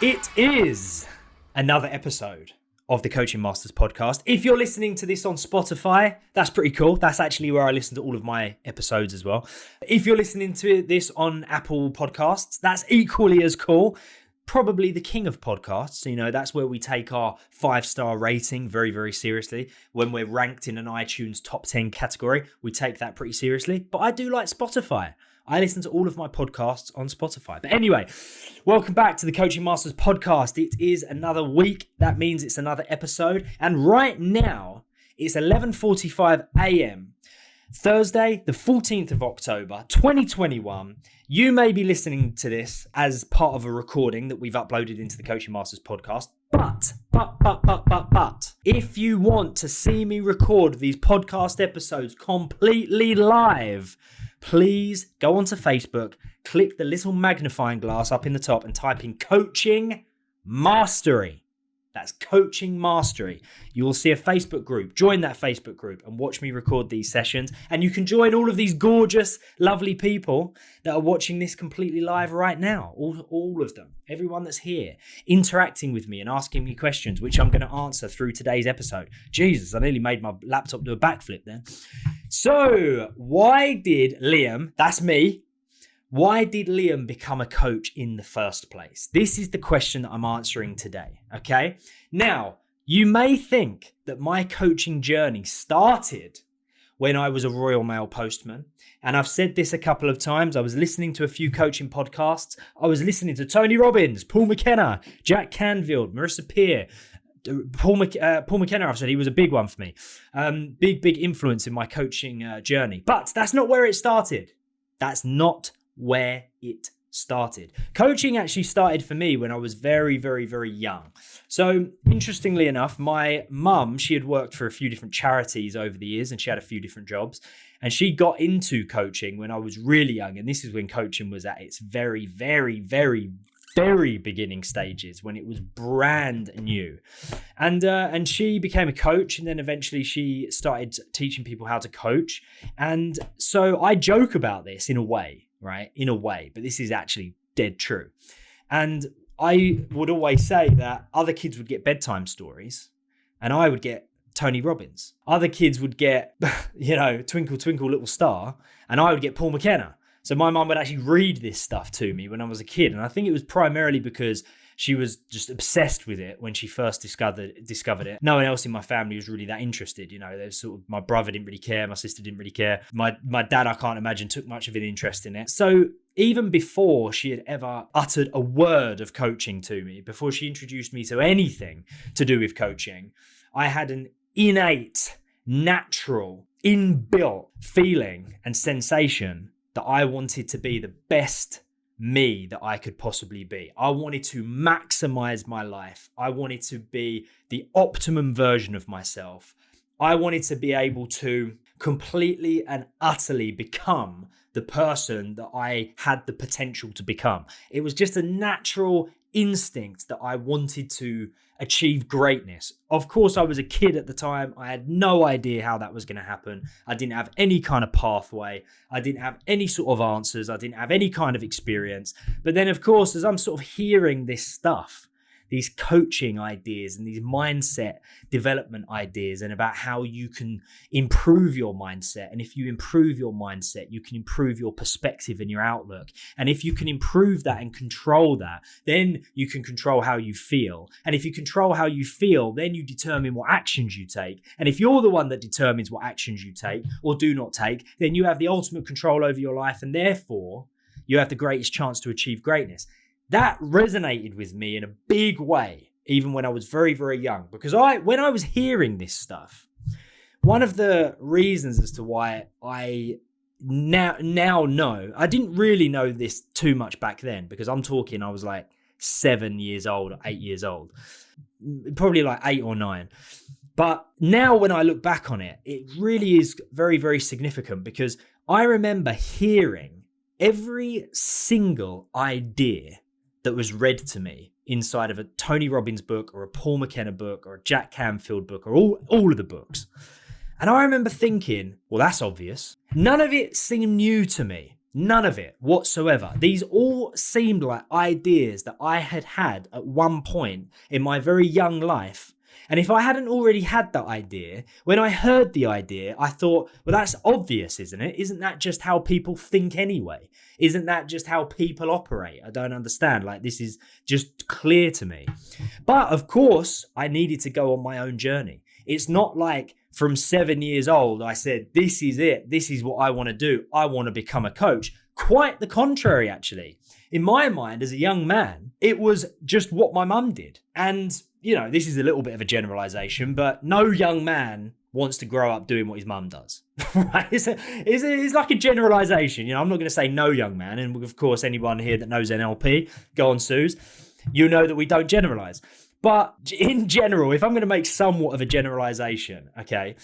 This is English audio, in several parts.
It is another episode of the Coaching Masters podcast. If you're listening to this on Spotify, that's pretty cool. That's actually where I listen to all of my episodes as well. If you're listening to this on Apple Podcasts, that's equally as cool. Probably the king of podcasts. You know, that's where we take our 5-star rating very, very seriously. When we're ranked in an iTunes top 10 category, we take that pretty seriously. But I do like Spotify. I listen to all of my podcasts on Spotify. But anyway, welcome back to the Coaching Masters podcast. It is another week. That means it's another episode. And right now, it's 11:45 a.m. Thursday, the 14th of October, 2021. You may be listening to this as part of a recording that we've uploaded into the Coaching Masters podcast. But, if you want to see me record these podcast episodes completely live, please go onto Facebook, click the little magnifying glass up in the top and type in Coaching Mastery. That's Coaching Mastery. You will see a Facebook group. Join that Facebook group and watch me record these sessions. And you can join all of these gorgeous, lovely people that are watching this completely live right now. All of them. Everyone that's here interacting with me and asking me questions, which I'm going to answer through today's episode. Jesus, I nearly made my laptop do a backflip then. So, why did Liam, that's me, why did Liam become a coach in the first place? This is the question that I'm answering today, okay? Now, you may think that my coaching journey started when I was a Royal Mail postman. And I've said this a couple of times. I was listening to a few coaching podcasts. I was listening to Tony Robbins, Paul McKenna, Jack Canfield, Marissa Peer. Paul McKenna, I've said he was a big one for me. Big influence in my coaching journey. But that's not where it started. That's not where it started. Coaching actually started for me when I was very, very, very young. So interestingly enough, my mum, she had worked for a few different charities over the years and she had a few different jobs. And she got into coaching when I was really young. And this is when coaching was at its very, very, very, very beginning stages, when it was brand new. And she became a coach, and then eventually she started teaching people how to coach. And so I joke about this in a way, right? In a way, but this is actually dead true. And I would always say that other kids would get bedtime stories and I would get Tony Robbins. Other kids would get, Twinkle, Twinkle, Little Star, and I would get Paul McKenna. So my mum would actually read this stuff to me when I was a kid. And I think it was primarily because she was just obsessed with it when she first discovered it. No one else in my family was really that interested. There's sort of, my brother didn't really care. My sister didn't really care. My dad, I can't imagine, took much of an interest in it. So even before she had ever uttered a word of coaching to me, before she introduced me to anything to do with coaching, I had an innate, natural, inbuilt feeling and sensation that I wanted to be the best me that I could possibly be. I wanted to maximize my life. I wanted to be the optimum version of myself. I wanted to be able to completely and utterly become the person that I had the potential to become. It was just a natural instinct that I wanted to achieve greatness. Of course, I was a kid at the time. I had no idea how that was going to happen. I didn't have any kind of pathway. I didn't have any sort of answers. I didn't have any kind of experience. But then, of course, as I'm sort of hearing this stuff, these coaching ideas and these mindset development ideas and about how you can improve your mindset. And if you improve your mindset, you can improve your perspective and your outlook. And if you can improve that and control that, then you can control how you feel. And if you control how you feel, then you determine what actions you take. And if you're the one that determines what actions you take or do not take, then you have the ultimate control over your life. And therefore, you have the greatest chance to achieve greatness. That resonated with me in a big way, even when I was very, very young, because when I was hearing this stuff, one of the reasons as to why I now know, I didn't really know this too much back then, because I was like 7 years old or 8 years old, probably like 8 or 9. But now when I look back on it, it really is very, very significant, because I remember hearing every single idea that was read to me inside of a Tony Robbins book or a Paul McKenna book or a Jack Canfield book or all of the books. And I remember thinking, well, that's obvious. None of it seemed new to me. None of it whatsoever. These all seemed like ideas that I had had at one point in my very young life. And if I hadn't already had that idea, when I heard the idea, I thought, well, that's obvious, isn't it? Isn't that just how people think anyway? Isn't that just how people operate? I don't understand. Like, this is just clear to me. But of course, I needed to go on my own journey. It's not like from 7 years old, I said, this is it. This is what I want to do. I want to become a coach. Quite the contrary, actually. In my mind, as a young man, it was just what my mum did. And, you know, this is a little bit of a generalization, but no young man wants to grow up doing what his mum does. Right? It's like a generalization. You know, I'm not going to say no young man. And of course, anyone here that knows NLP, go on, Suze, you know that we don't generalize. But in general, if I'm going to make somewhat of a generalization, okay,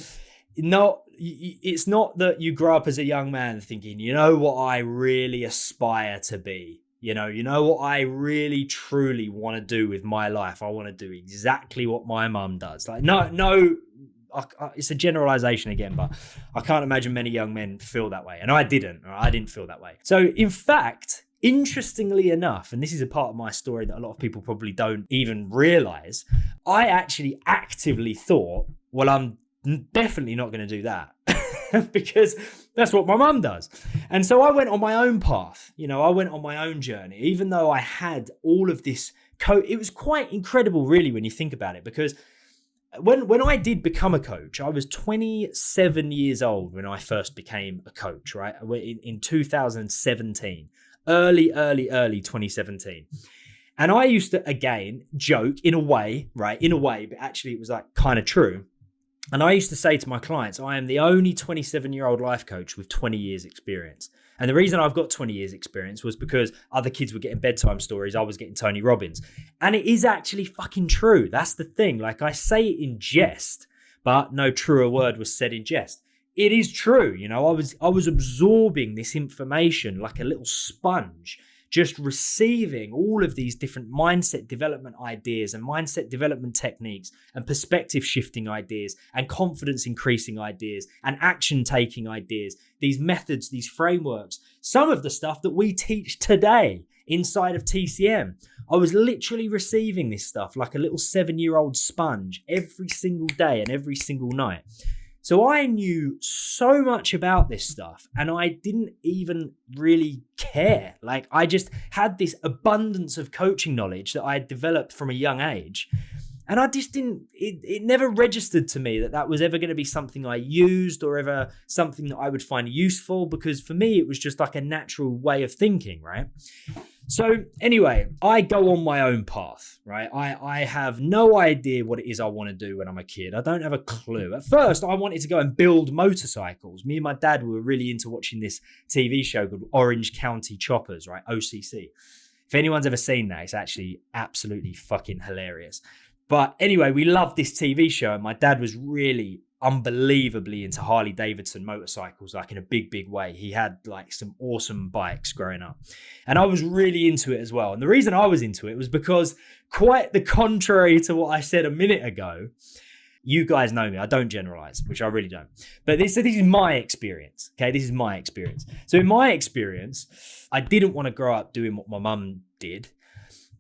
no, it's not that you grow up as a young man thinking, you know what I really aspire to be. You know what I really truly want to do with my life. I want to do exactly what my mum does. Like, no, it's a generalization again, but I can't imagine many young men feel that way. And I didn't feel that way. So in fact, interestingly enough, and this is a part of my story that a lot of people probably don't even realize, I actually actively thought, well, I'm definitely not going to do that because that's what my mum does. And so I went on my own path. You know, I went on my own journey, even though I had all of this it was quite incredible, really, when you think about it, because when I did become a coach, I was 27 years old when I first became a coach, right? In 2017. Early 2017. And I used to, again, joke in a way, right? In a way, but actually it was like kind of true. And I used to say to my clients, I am the only 27-year-old life coach with 20 years experience. And the reason I've got 20 years experience was because other kids were getting bedtime stories. I was getting Tony Robbins. And it is actually fucking true. That's the thing. Like, I say it in jest, but no truer word was said in jest. It is true, you know, I was absorbing this information like a little sponge, just receiving all of these different mindset development ideas and mindset development techniques and perspective shifting ideas and confidence increasing ideas and action taking ideas, these methods, these frameworks, some of the stuff that we teach today inside of TCM. I was literally receiving this stuff like a little 7-year-old sponge every single day and every single night. So I knew so much about this stuff and I didn't even really care. Like, I just had this abundance of coaching knowledge that I had developed from a young age. And I just it never registered to me that that was ever going to be something I used or ever something that I would find useful, because for me, it was just like a natural way of thinking, right? So anyway, I go on my own path, right? I have no idea what it is I want to do when I'm a kid. I don't have a clue. At first, I wanted to go and build motorcycles. Me and my dad were really into watching this TV show called Orange County Choppers, right? OCC. If anyone's ever seen that, it's actually absolutely fucking hilarious. But anyway, we loved this TV show, and my dad was really unbelievably into Harley Davidson motorcycles, like in a big way. He had like some awesome bikes growing up, and I was really into it as well. And the reason I was into it was because, quite the contrary to what I said a minute ago, you guys know me, I don't generalize, which I really don't. But this is my experience, okay? This is my experience. So in my experience, I didn't want to grow up doing what my mum did,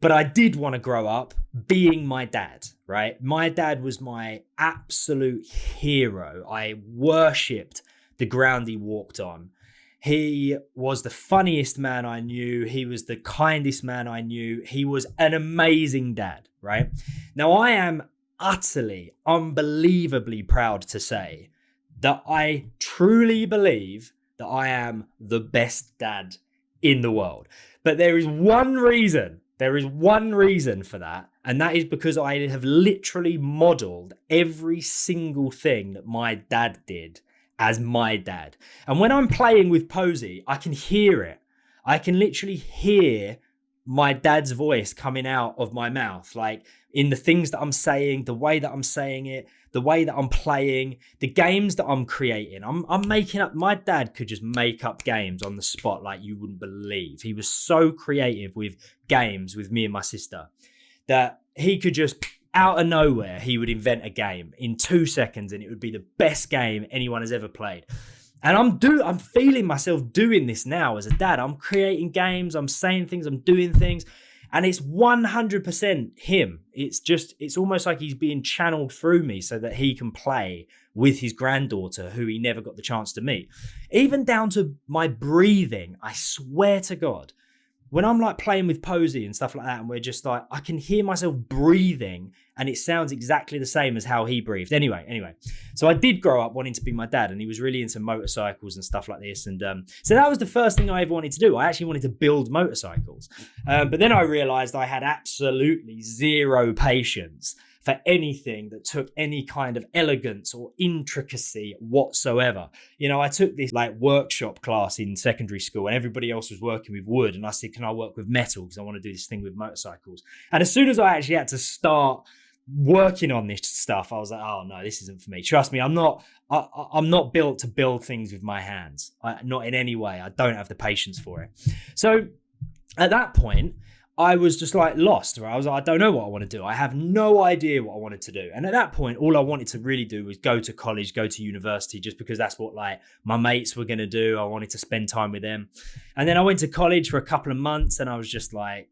but I did want to grow up being my dad, right? My dad was my absolute hero. I worshipped the ground he walked on. He was the funniest man I knew. He was the kindest man I knew. He was an amazing dad, right? Now, I am utterly, unbelievably proud to say that I truly believe that I am the best dad in the world. But there is one reason for that, and that is because I have literally modeled every single thing that my dad did as my dad. And when I'm playing with Posey, I can hear it. I can literally hear my dad's voice coming out of my mouth, like in the things that I'm saying, the way that I'm saying it, the way that I'm playing, the games that I'm creating. I'm making up. My dad could just make up games on the spot like you wouldn't believe. He was so creative with games with me and my sister that he could just, out of nowhere, he would invent a game in 2 seconds and it would be the best game anyone has ever played. And I'm feeling myself doing this now as a dad. I'm creating games, I'm saying things, I'm doing things. And it's 100% him. It's almost like he's being channeled through me so that he can play with his granddaughter, who he never got the chance to meet. Even down to my breathing, I swear to God, when I'm like playing with Posey and stuff like that, and we're just like, I can hear myself breathing and it sounds exactly the same as how he breathed. Anyway. So I did grow up wanting to be my dad, and he was really into motorcycles and stuff like this. And so that was the first thing I ever wanted to do. I actually wanted to build motorcycles. But then I realized I had absolutely zero patience for anything that took any kind of elegance or intricacy whatsoever. You know, I took this like workshop class in secondary school and everybody else was working with wood. And I said, can I work with metal? Because I want to do this thing with motorcycles. And as soon as I actually had to start working on this stuff, I was like, oh no, this isn't for me. Trust me, I'm not built to build things with my hands. Not in any way. I don't have the patience for it. So at that point, I was just like lost, right? I was like, I don't know what I want to do. I have no idea what I wanted to do. And at that point, all I wanted to really do was go to college, go to university, just because that's what like my mates were going to do. I wanted to spend time with them. And then I went to college for a couple of months and I was just like,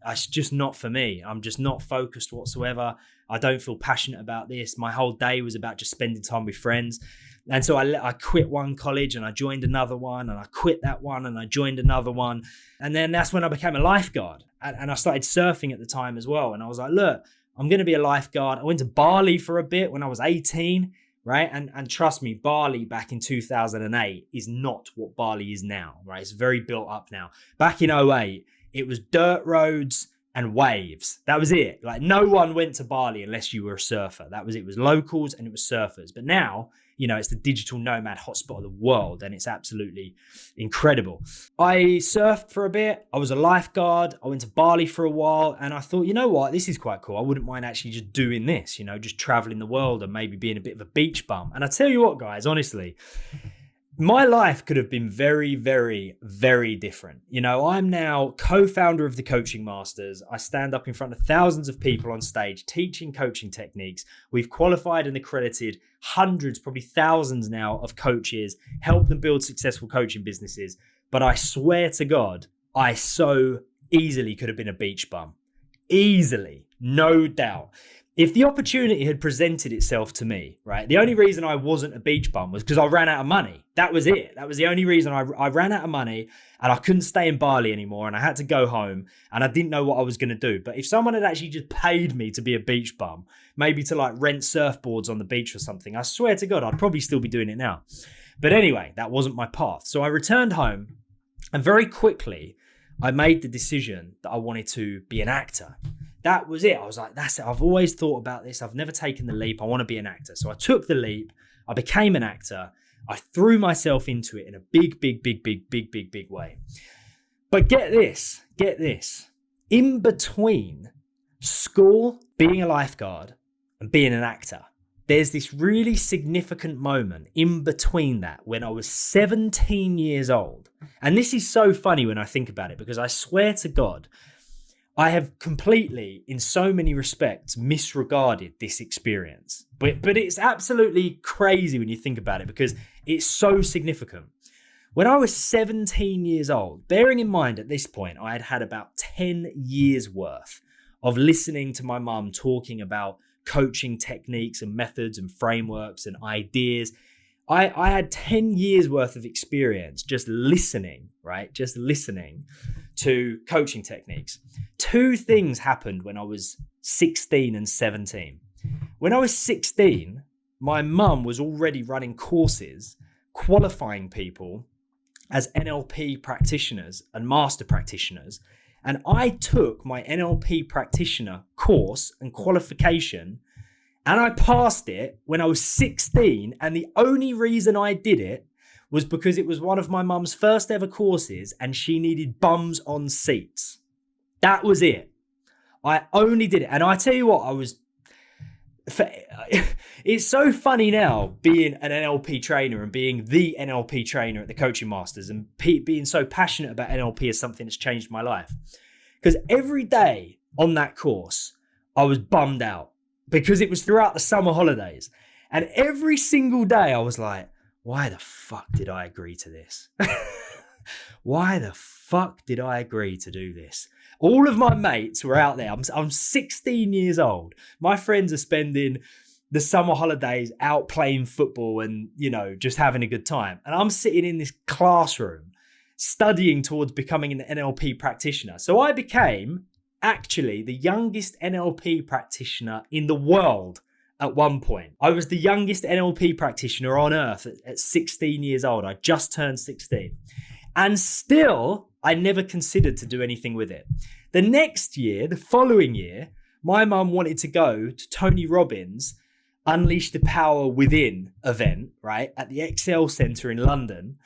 it's just not for me. I'm just not focused whatsoever. I don't feel passionate about this. My whole day was about just spending time with friends. And so I quit one college and I joined another one, and I quit that one and I joined another one. And then that's when I became a lifeguard. And I started surfing at the time as well. And I was like, look, I'm going to be a lifeguard. I went to Bali for a bit when I was 18, right? And trust me, Bali back in 2008 is not what Bali is now, right? It's very built up now. Back in 2008, it was dirt roads and waves. That was it. Like no one went to Bali unless you were a surfer. That was it. It was locals and it was surfers. But now, you know, it's the digital nomad hotspot of the world, and it's absolutely incredible. I surfed for a bit. I was a lifeguard. I went to Bali for a while, and I thought, you know what, this is quite cool. I wouldn't mind actually just doing this, you know, just traveling the world and maybe being a bit of a beach bum. And I tell you what, guys, honestly, my life could have been very, very, very different. You know, I'm now co-founder of the Coaching Masters. I stand up in front of thousands of people on stage teaching coaching techniques. We've qualified and accredited hundreds, probably thousands now of coaches, helped them build successful coaching businesses. But I swear to God, I so easily could have been a beach bum. Easily, no doubt. If the opportunity had presented itself to me, right, the only reason I wasn't a beach bum was because I ran out of money. That was it. That was the only reason I ran out of money, and I couldn't stay in Bali anymore, and I had to go home, and I didn't know what I was going to do. But if someone had actually just paid me to be a beach bum, maybe to like rent surfboards on the beach or something, I swear to God, I'd probably still be doing it now. But anyway, that wasn't my path. So I returned home, and very quickly, I made the decision that I wanted to be an actor. That was it. I was like, that's it. I've always thought about this. I've never taken the leap. I want to be an actor. So I took the leap. I became an actor. I threw myself into it in a big way. But get this. In between school, being a lifeguard, and being an actor, there's this really significant moment in between that when I was 17 years old. And this is so funny when I think about it, because I swear to God, I have completely, in so many respects, misregarded this experience. But it's absolutely crazy when you think about it, because it's so significant. When I was 17 years old, bearing in mind at this point, I had about 10 years worth of listening to my mum talking about coaching techniques and methods and frameworks and ideas. I had 10 years worth of experience just listening, right? Just listening to coaching techniques. Two things happened when I was 16 and 17. When I was 16, my mum was already running courses, qualifying people as NLP practitioners and master practitioners. And I took my NLP practitioner course and qualification, and I passed it when I was 16. And the only reason I did it was because it was one of my mum's first ever courses and she needed bums on seats. That was it. I only did it. And I tell you what, it's so funny now being an NLP trainer and being the NLP trainer at the Coaching Masters and being so passionate about NLP as something that's changed my life. Because every day on that course, I was bummed out because it was throughout the summer holidays. And every single day I was like, why the fuck did I agree to this? Why the fuck did I agree to do this? All of my mates were out there. I'm 16 years old. My friends are spending the summer holidays out playing football and, just having a good time. And I'm sitting in this classroom studying towards becoming an NLP practitioner. So I became actually the youngest NLP practitioner in the world at one point. I was the youngest NLP practitioner on earth at 16 years old. I just turned 16. And still, I never considered to do anything with it. The next year, the following year, my mum wanted to go to Tony Robbins' Unleash the Power Within event, right, at the Excel Centre in London.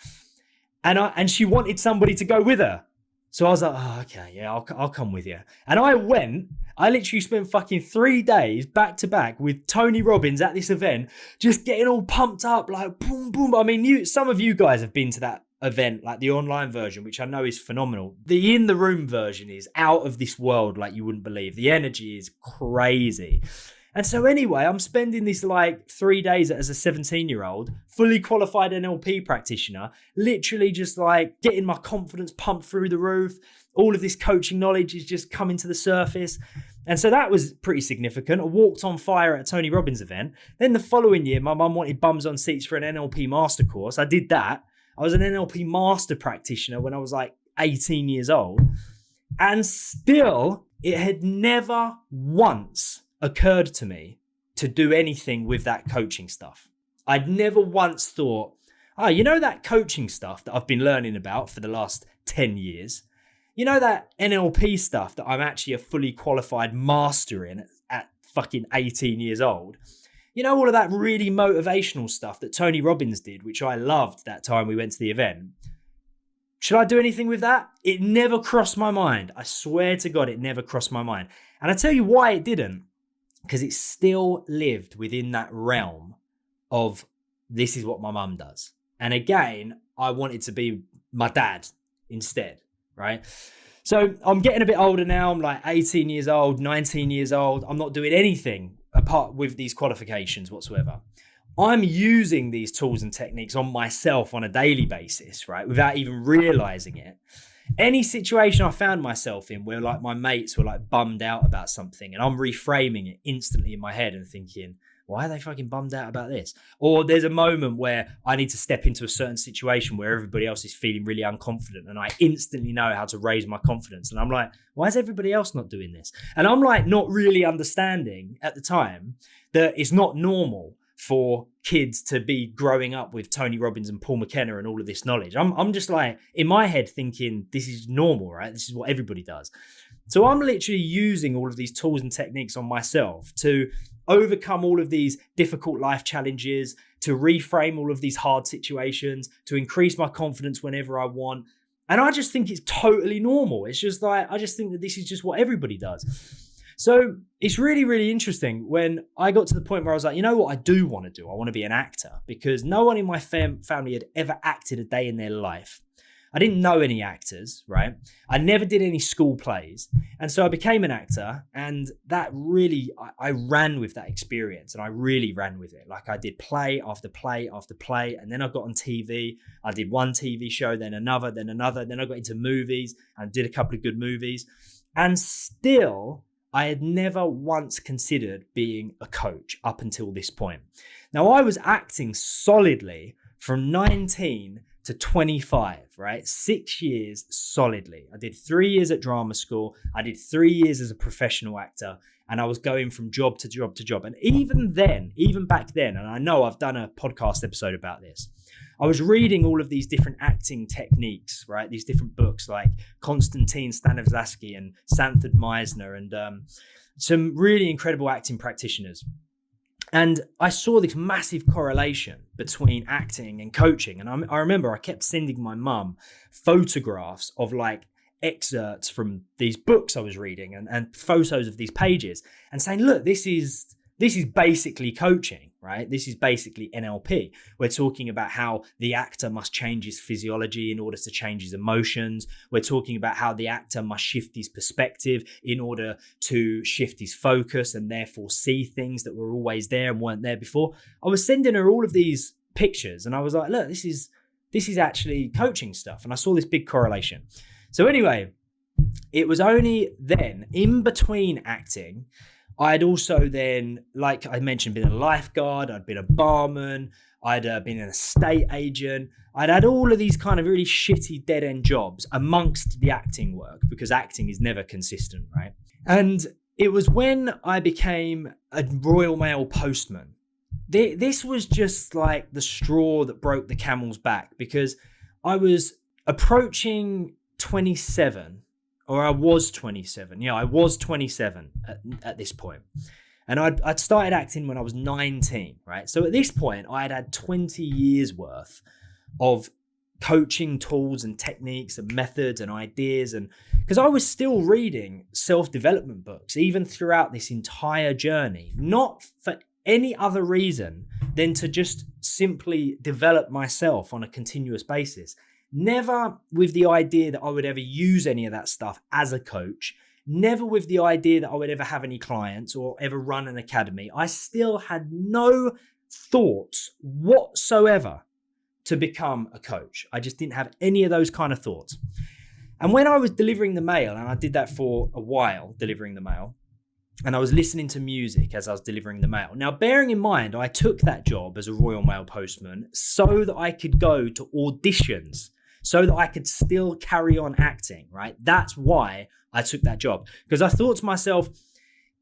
And she wanted somebody to go with her. So I was like, oh, okay, yeah, I'll come with you. And I went. I literally spent fucking 3 days back to back with Tony Robbins at this event, just getting all pumped up, like boom, boom. I mean, some of you guys have been to that event, like the online version, which I know is phenomenal. The in the room version is out of this world, like you wouldn't believe. The energy is crazy. And so anyway, I'm spending this like 3 days as a 17-year-old, fully qualified NLP practitioner, literally just like getting my confidence pumped through the roof. All of this coaching knowledge is just coming to the surface. And so that was pretty significant. I walked on fire at a Tony Robbins event. Then the following year, my mum wanted bums on seats for an NLP master course. I did that. I was an NLP master practitioner when I was like 18 years old. And still, it had never once occurred to me to do anything with that coaching stuff. I'd never once thought, that coaching stuff that I've been learning about for the last 10 years, that NLP stuff that I'm actually a fully qualified master in at fucking 18 years old. All of that really motivational stuff that Tony Robbins did, which I loved that time we went to the event. Should I do anything with that? It never crossed my mind. I swear to God, it never crossed my mind. And I tell you why it didn't. Because it still lived within that realm of this is what my mum does. And again, I wanted to be my dad instead, right? So I'm getting a bit older now. I'm like 18 years old, 19 years old. I'm not doing anything apart with these qualifications whatsoever. I'm using these tools and techniques on myself on a daily basis, right? Without even realizing it. Any situation I found myself in where like my mates were like bummed out about something and I'm reframing it instantly in my head and thinking, why are they fucking bummed out about this? Or there's a moment where I need to step into a certain situation where everybody else is feeling really unconfident and I instantly know how to raise my confidence. And I'm like, why is everybody else not doing this? And I'm like not really understanding at the time that it's not normal for kids to be growing up with Tony Robbins and Paul McKenna and all of this knowledge. I'm just like in my head thinking this is normal, right? This is what everybody does. So I'm literally using all of these tools and techniques on myself to overcome all of these difficult life challenges, to reframe all of these hard situations, to increase my confidence whenever I want. And I just think it's totally normal. It's just like, I just think that this is just what everybody does. So it's really, really interesting when I got to the point where I was like, you know what I do want to do? I want to be an actor because no one in my family had ever acted a day in their life. I didn't know any actors, right? I never did any school plays. And so I became an actor and that really, I ran with that experience and I really ran with it. Like I did play after play after play. And then I got on TV. I did one TV show, then another, then another. Then I got into movies and did a couple of good movies. And still, I had never once considered being a coach up until this point. Now, I was acting solidly from 19 to 25, right? 6 years solidly. I did 3 years at drama school. I did 3 years as a professional actor. And I was going from job to job to job. And even then, even back then, and I know I've done a podcast episode about this, I was reading all of these different acting techniques, right? These different books like Konstantin Stanislavski and Sanford Meisner and some really incredible acting practitioners. And I saw this massive correlation between acting and coaching. And I remember I kept sending my mum photographs of like excerpts from these books I was reading and photos of these pages and saying, look, this is basically coaching, right? This is basically NLP. We're talking about how the actor must change his physiology in order to change his emotions. We're talking about how the actor must shift his perspective in order to shift his focus and therefore see things that were always there and weren't there before. I was sending her all of these pictures and I was like, look, this is actually coaching stuff. And I saw this big correlation. So anyway, it was only then, in between acting, I'd also then, like I mentioned, been a lifeguard, I'd been a barman, I'd been an estate agent. I'd had all of these kind of really shitty dead-end jobs amongst the acting work, because acting is never consistent, right? And it was when I became a Royal Mail postman. This was just like the straw that broke the camel's back, because I was approaching 27, or I was 27. Yeah, I was 27 at this point. And I'd started acting when I was 19, right? So at this point, I'd had 20 years worth of coaching tools and techniques and methods and ideas. And because I was still reading self-development books, even throughout this entire journey, not for any other reason than to just simply develop myself on a continuous basis. Never with the idea that I would ever use any of that stuff as a coach. Never with the idea that I would ever have any clients or ever run an academy. I still had no thoughts whatsoever to become a coach. I just didn't have any of those kind of thoughts. And when I was delivering the mail, and I did that for a while, delivering the mail, and I was listening to music as I was delivering the mail. Now, bearing in mind, I took that job as a Royal Mail postman so that I could go to auditions, so that I could still carry on acting, right? That's why I took that job, because I thought to myself,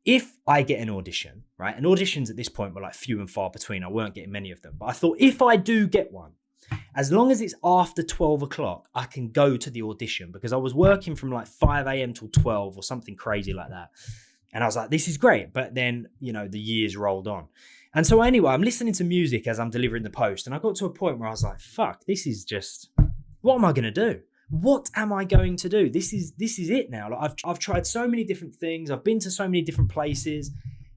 if I get an audition, right? And auditions at this point were like few and far between. I weren't getting many of them, but I thought if I do get one, as long as it's after 12 o'clock, I can go to the audition, because I was working from like 5 a.m. till 12 or something crazy like that. And I was like, this is great. But then, the years rolled on. And so anyway, I'm listening to music as I'm delivering the post. And I got to a point where I was like, fuck, this is just, what am I going to do? What am I going to do? This is it now. Like I've tried so many different things. I've been to so many different places.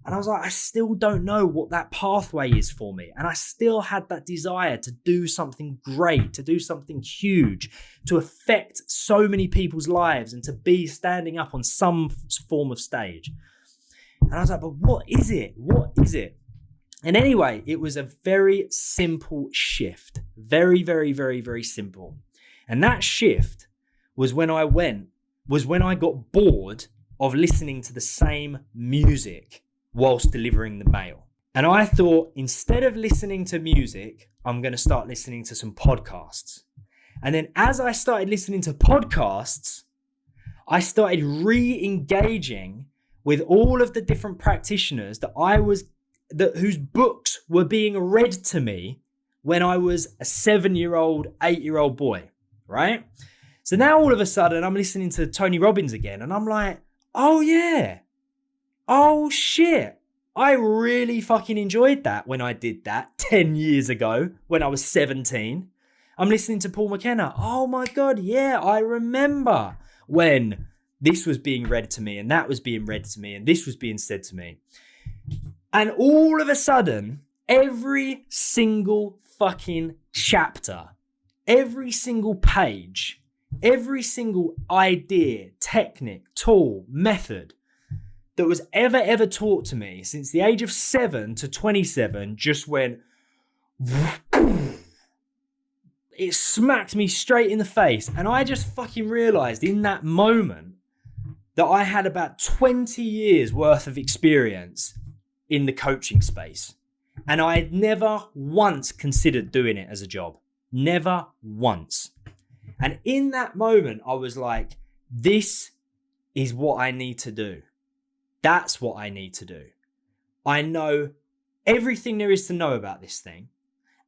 And I was like, I still don't know what that pathway is for me. And I still had that desire to do something great, to do something huge, to affect so many people's lives and to be standing up on some form of stage. And I was like, but what is it? What is it? And anyway, it was a very simple shift. Very, very, very, very simple. And that shift was when I got bored of listening to the same music whilst delivering the mail. And I thought, instead of listening to music, I'm going to start listening to some podcasts. And then as I started listening to podcasts, I started re-engaging with all of the different practitioners whose books were being read to me when I was a 7-year-old, 8-year-old boy, right? So now all of a sudden I'm listening to Tony Robbins again, and I'm like, oh yeah. Oh shit, I really fucking enjoyed that when I did that 10 years ago when I was 17. I'm listening to Paul McKenna. Oh my God, yeah, I remember when this was being read to me and that was being read to me and this was being said to me. And all of a sudden, every single fucking chapter, every single page, every single idea, technique, tool, method that was ever taught to me since the age of 7 to 27 just went, it smacked me straight in the face. And I just fucking realized in that moment that I had about 20 years worth of experience in the coaching space. And I had never once considered doing it as a job. Never once. And in that moment, I was like, this is what I need to do. That's what I need to do. I know everything there is to know about this thing.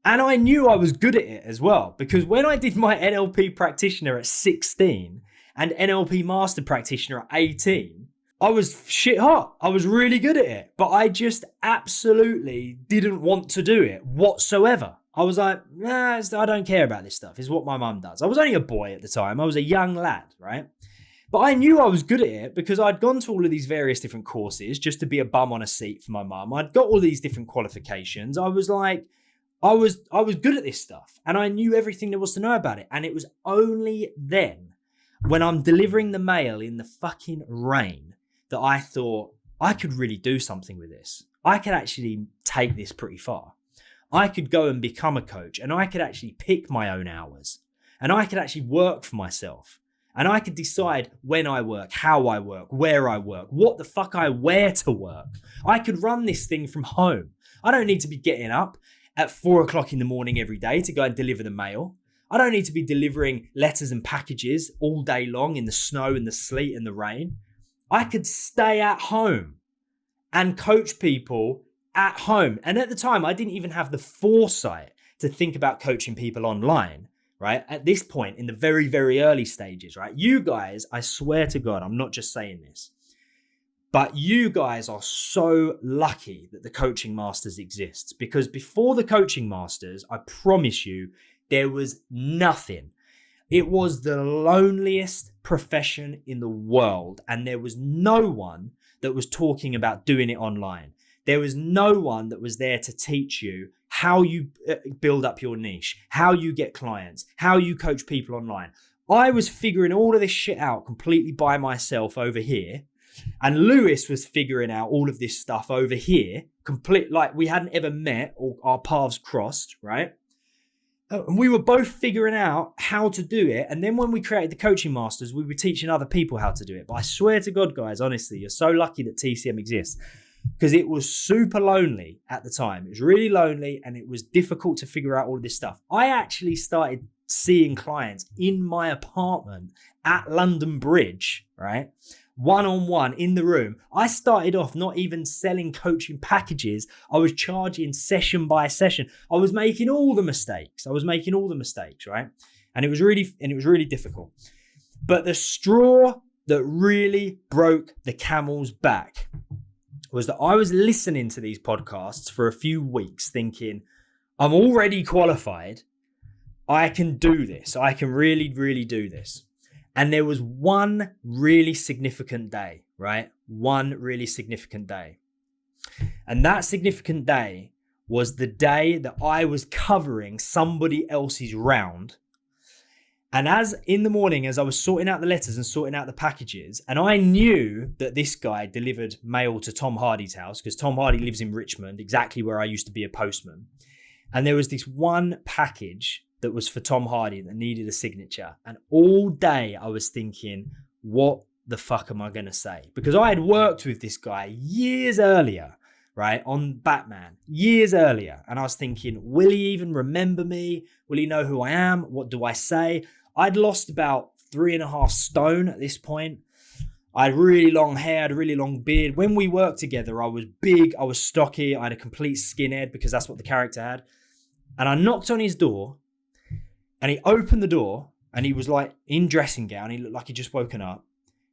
And I knew I was good at it as well, because when I did my NLP practitioner at 16 and NLP master practitioner at 18, I was shit hot. I was really good at it, but I just absolutely didn't want to do it whatsoever. I was like, nah, I don't care about this stuff. It's what my mum does. I was only a boy at the time. I was a young lad, right? But I knew I was good at it because I'd gone to all of these various different courses just to be a bum on a seat for my mum. I'd got all these different qualifications. I was like, I was good at this stuff, and I knew everything there was to know about it. And it was only then, when I'm delivering the mail in the fucking rain, that I thought I could really do something with this. I could actually take this pretty far. I could go and become a coach, and I could actually pick my own hours, and I could actually work for myself. And I could decide when I work, how I work, where I work, what the fuck I wear to work. I could run this thing from home. I don't need to be getting up at 4 o'clock in the morning every day to go and deliver the mail. I don't need to be delivering letters and packages all day long in the snow and the sleet and the rain. I could stay at home and coach people at home. And at the time, I didn't even have the foresight to think about coaching people online. Right? At this point in the very, very early stages, right? You guys, I swear to God, I'm not just saying this, but you guys are so lucky that the Coaching Masters exists, because before the Coaching Masters, I promise you, there was nothing. It was the loneliest profession in the world, and there was no one that was talking about doing it online. There was no one that was there to teach you how you build up your niche, how you get clients, how you coach people online. I was figuring all of this shit out completely by myself over here. And Lewis was figuring out all of this stuff over here, like we hadn't ever met or our paths crossed, right? And we were both figuring out how to do it. And then when we created the Coaching Masters, we were teaching other people how to do it. But I swear to God, guys, honestly, you're so lucky that TCM exists, because it was super lonely at the time. It was really lonely, and it was difficult to figure out all of this stuff. I actually started seeing clients in my apartment at London Bridge, right? One-on-one in the room. I started off not even selling coaching packages. I was charging session by session. I was making all the mistakes. Right? And it was really difficult. But the straw that really broke the camel's back was that I was listening to these podcasts for a few weeks thinking, I'm already qualified. I can do this. I can really, really do this. And there was one really significant day, right? One really significant day. And that significant day was the day that I was covering somebody else's round. And as in the morning, as I was sorting out the letters and sorting out the packages, and I knew that this guy delivered mail to Tom Hardy's house, because Tom Hardy lives in Richmond, exactly where I used to be a postman. And there was this one package that was for Tom Hardy that needed a signature. And all day I was thinking, what the fuck am I going to say? Because I had worked with this guy years earlier, right, on Batman, years earlier. And I was thinking, will he even remember me? Will he know who I am? What do I say? I'd lost about 3.5 stone at this point. I had really long hair, I had a really long beard. When we worked together, I was big, I was stocky, I had a complete skinhead because that's what the character had. And I knocked on his door, and he opened the door, and he was like in dressing gown. He looked like he'd just woken up.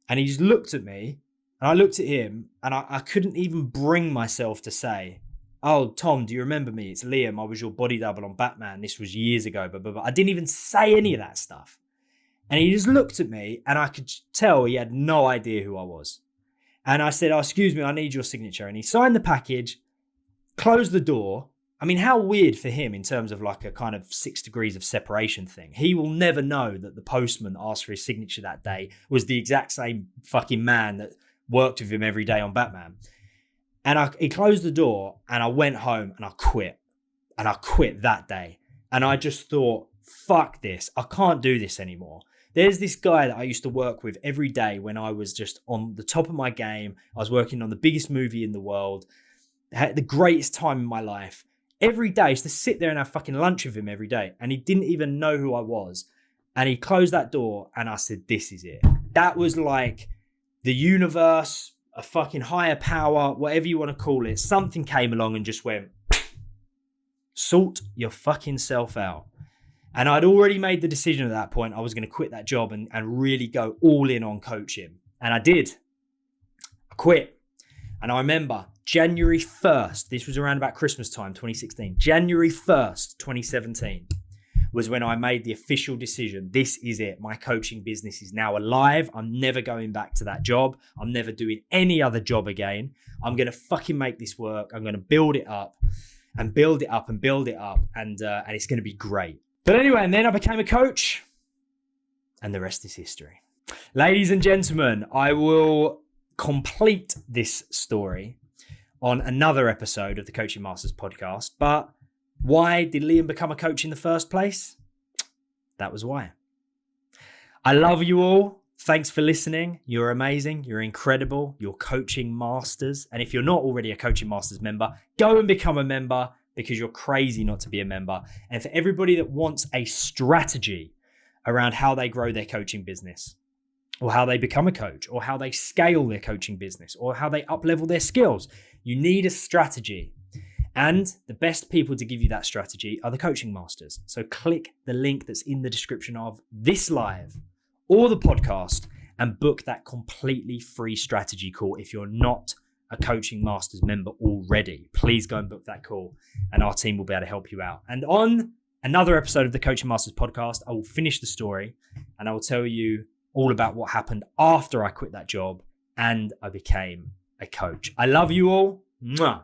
And he just looked at me, and I looked at him, and I couldn't even bring myself to say, oh, Tom, do you remember me? It's Liam. I was your body double on Batman. This was years ago. But I didn't even say any of that stuff. And he just looked at me, and I could tell he had no idea who I was. And I said, oh, excuse me, I need your signature. And he signed the package, closed the door. I mean, how weird for him in terms of like a kind of 6 degrees of separation thing. He will never know that the postman asked for his signature that day was the exact same fucking man that worked with him every day on Batman. And he closed the door, and I went home, and I quit. And I quit that day. And I just thought, fuck this. I can't do this anymore. There's this guy that I used to work with every day when I was just on the top of my game. I was working on the biggest movie in the world. I had the greatest time in my life. Every day, I used to sit there and have fucking lunch with him every day. And he didn't even know who I was. And he closed that door, and I said, this is it. That was like the universe, a fucking higher power, whatever you want to call it. Something came along and just went, sort your fucking self out. And I'd already made the decision at that point. I was going to quit that job and really go all in on coaching. And I did. I quit. And I remember January 1st, this was around about Christmas time, 2016. January 1st, 2017 was when I made the official decision. This is it. My coaching business is now alive. I'm never going back to that job. I'm never doing any other job again. I'm going to fucking make this work. I'm going to build it up and build it up and build it up. And it's going to be great. But anyway, and then I became a coach, and the rest is history. Ladies and gentlemen, I will complete this story on another episode of the Coaching Masters podcast, but Why did Liam become a coach in the first place? That was why. I love you all. Thanks for listening. You're amazing. You're incredible. You're coaching masters. And if you're not already a coaching masters member, go and become a member because you're crazy not to be a member. And for everybody that wants a strategy around how they grow their coaching business, or how they become a coach, or how they scale their coaching business, or how they up-level their skills, you need a strategy. And the best people to give you that strategy are the coaching masters. So click the link that's in the description of this live or the podcast and book that completely free strategy call. If you're not a coaching masters member already, please go and book that call and our team will be able to help you out. And on another episode of the Coaching Masters podcast, I will finish the story and I will tell you all about what happened after I quit that job and I became a coach. I love you all. Mwah.